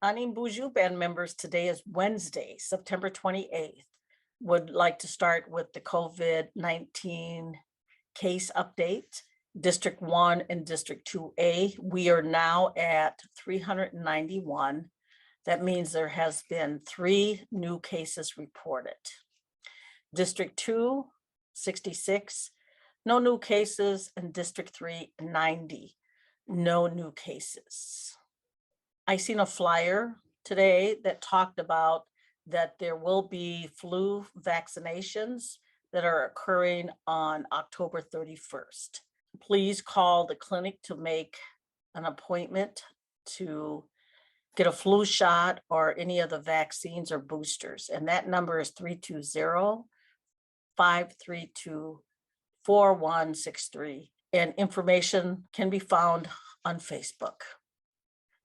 Aanjii band members, today is Wednesday, September 28th. Would like to start with the COVID-19 case update. District 1 and District 2A, we are now at 391. That means there has been 3 new cases reported. District 2, 66, no new cases, and District 3, 90, no new cases. I seen a flyer today that talked about that there will be flu vaccinations that are occurring on October 31st. Please call the clinic to make an appointment to get a flu shot or any of the vaccines or boosters. And that number is 320-532-4163. And information can be found on Facebook.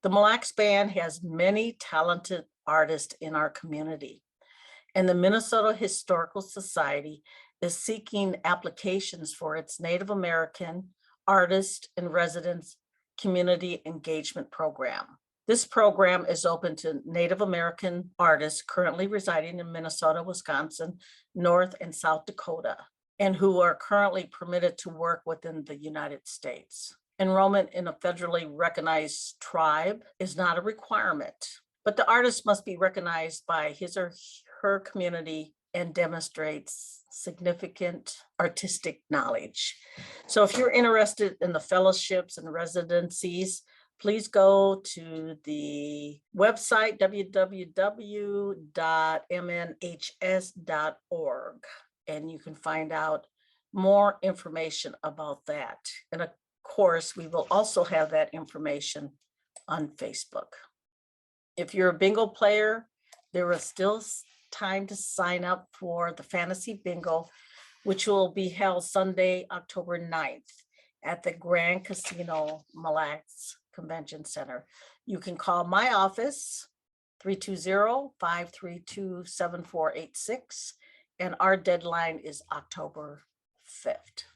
The Mille Band has many talented artists in our community, and the Minnesota Historical Society is seeking applications for its Native American Artist in Residence Community Engagement Program. This program is open to Native American artists currently residing in Minnesota, Wisconsin, North and South Dakota, and who are currently permitted to work within the United States. Enrollment in a federally recognized tribe is not a requirement, but the artist must be recognized by his or her community and demonstrates significant artistic knowledge. So if you're interested in the fellowships and residencies, please go to the website www.mnhs.org, and you can find out more information about that. And of course, we will also have that information on Facebook. If you're a bingo player, there is still time to sign up for the Fantasy Bingo, which will be held Sunday, October 9th at the Grand Casino Mille Convention Center. You can call my office, 320-532-7486, and our deadline is October 5th.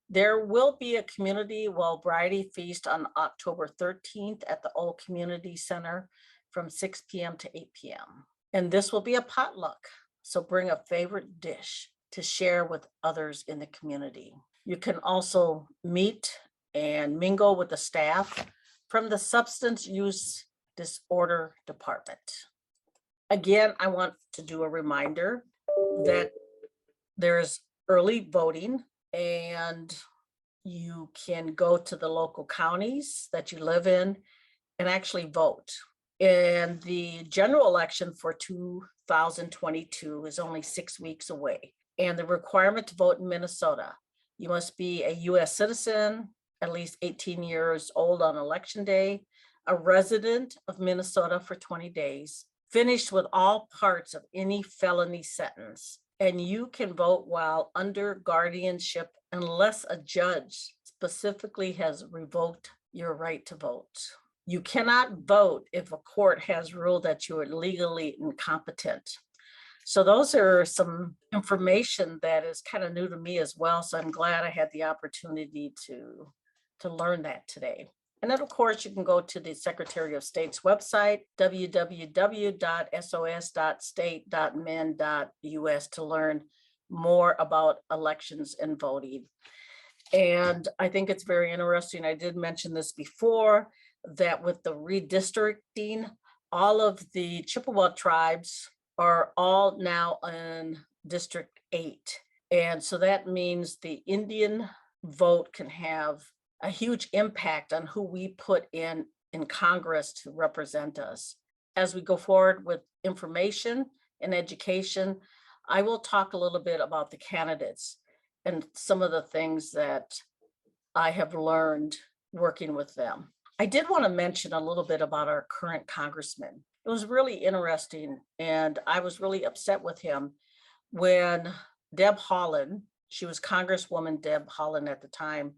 There will be a community Wellbriety feast on October 13th at the Old Community Center from 6 p.m. to 8 p.m. And this will be a potluck, so bring a favorite dish to share with others in the community. You can also meet and mingle with the staff from the Substance Use Disorder Department. Again, I want to do a reminder that there's early voting, and you can go to the local counties that you live in and actually vote. And the general election for 2022 is only 6 weeks away. And the requirement to vote in Minnesota, you must be a US citizen, at least 18 years old on election day, a resident of Minnesota for 20 days, finished with all parts of any felony sentence, and you can vote while under guardianship unless a judge specifically has revoked your right to vote. You cannot vote if a court has ruled that you are legally incompetent. So those are some information that is kind of new to me as well. So I'm glad I had the opportunity to learn that today. And then of course you can go to the Secretary of State's website, www.sos.state.min.us, to learn more about elections and voting. And I think it's very interesting. I did mention this before, that with the redistricting, all of the Chippewa tribes are all now in District 8. And so that means the Indian vote can have a huge impact on who we put in Congress to represent us. As we go forward with information and education, I will talk a little bit about the candidates and some of the things that I have learned working with them. I did want to mention a little bit about our current congressman. It was really interesting, and I was really upset with him when Deb Haaland, she was Congresswoman Deb Haaland at the time,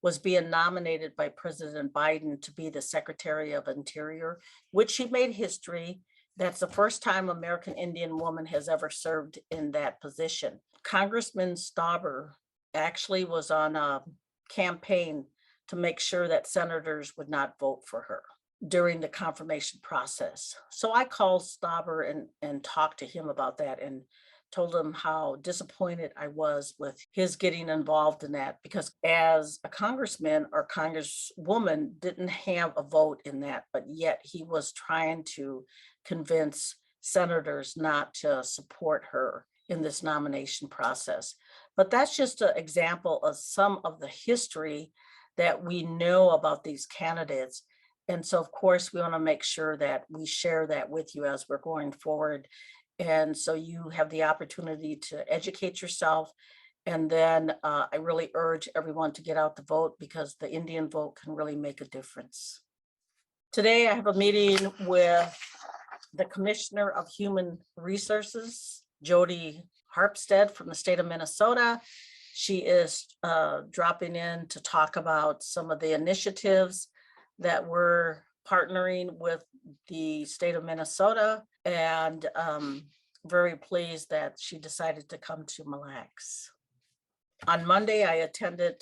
was being nominated by President Biden to be the Secretary of Interior, which she made history. That's the first time American Indian woman has ever served in that position. Congressman Stauber actually was on a campaign to make sure that senators would not vote for her. during the confirmation process. So I called Stauber and talked to him about that and told him how disappointed I was with his getting involved in that, because as a congressman or congresswoman didn't have a vote in that, but yet he was trying to convince senators not to support her in this nomination process. But that's just an example of some of the history that we know about these candidates. And so, of course, we want to make sure that we share that with you as we're going forward. And so you have the opportunity to educate yourself. And then I really urge everyone to get out to vote, because the Indian vote can really make a difference. Today, I have a meeting with the Commissioner of Human Resources, Jody Harpstead from the state of Minnesota. She is dropping in to talk about some of the initiatives that we're partnering with the state of Minnesota, and very pleased that she decided to come to Mille. On Monday, I attended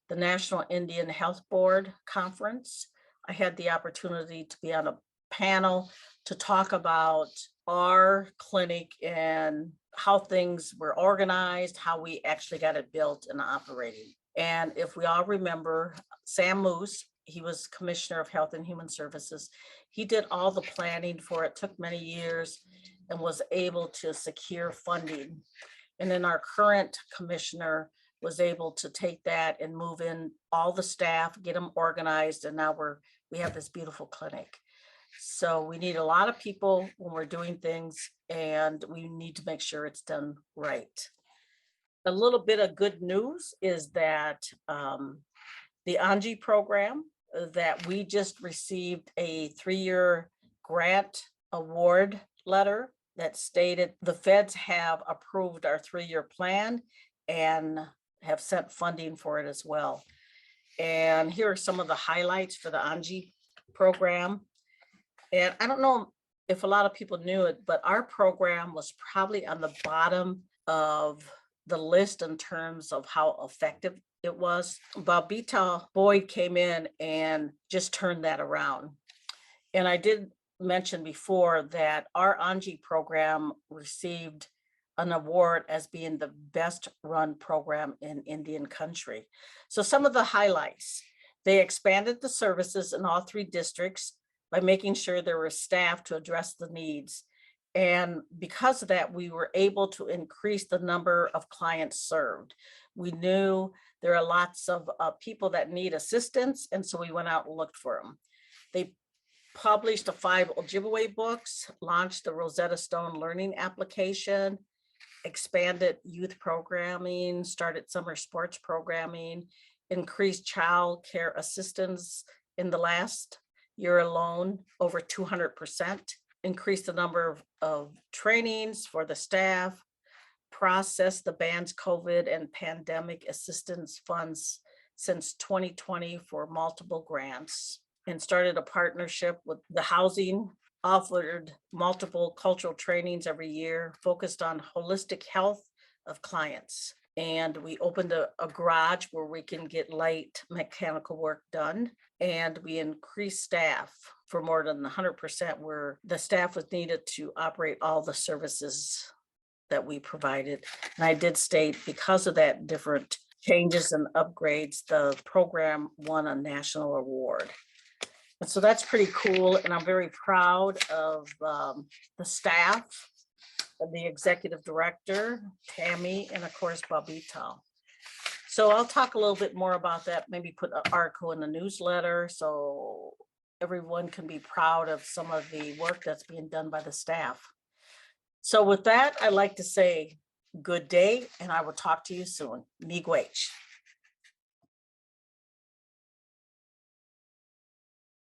the National Indian Health Board Conference. I had the opportunity to be on a panel to talk about our clinic and how things were organized, how we actually got it built and operating. And if we all remember, Sam Moose, he was Commissioner of Health and Human Services. He did all the planning for it, took many years, and was able to secure funding. And then our current commissioner was able to take that and move in all the staff, get them organized, and now we have this beautiful clinic. So we need a lot of people when we're doing things, and we need to make sure it's done right. A little bit of good news is that the Aanjii program, that we just received a 3-year grant award letter that stated the feds have approved our 3-year plan and have sent funding for it as well. And here are some of the highlights for the Aanjii program. And I don't know if a lot of people knew it, but our program was probably on the bottom of the list in terms of how effective it was. Babita Boyd came in and just turned that around. And I did mention before that our Aanjii program received an award as being the best run program in Indian country. So some of the highlights: they expanded the services in all 3 districts by making sure there were staff to address the needs. And because of that, we were able to increase the number of clients served. We knew there are lots of people that need assistance, and so we went out and looked for them. They published the 5 Ojibwe books, launched the Rosetta Stone learning application, expanded youth programming, started summer sports programming, increased child care assistance in the last year alone over 200%, increased the number of trainings for the staff, processed the band's COVID and pandemic assistance funds since 2020 for multiple grants, and started a partnership with the housing, offered multiple cultural trainings every year, focused on holistic health of clients. And we opened a garage where we can get light mechanical work done. And we increased staff for more than 100%, where the staff was needed to operate all the services that we provided. And I did state, because of that different changes and upgrades, the program won a national award. And so that's pretty cool. And I'm very proud of the staff, the executive director, Tammy, and of course, Babita. So I'll talk a little bit more about that, maybe put an article in the newsletter so everyone can be proud of some of the work that's being done by the staff. So with that, I'd like to say good day, and I will talk to you soon. Miigwech.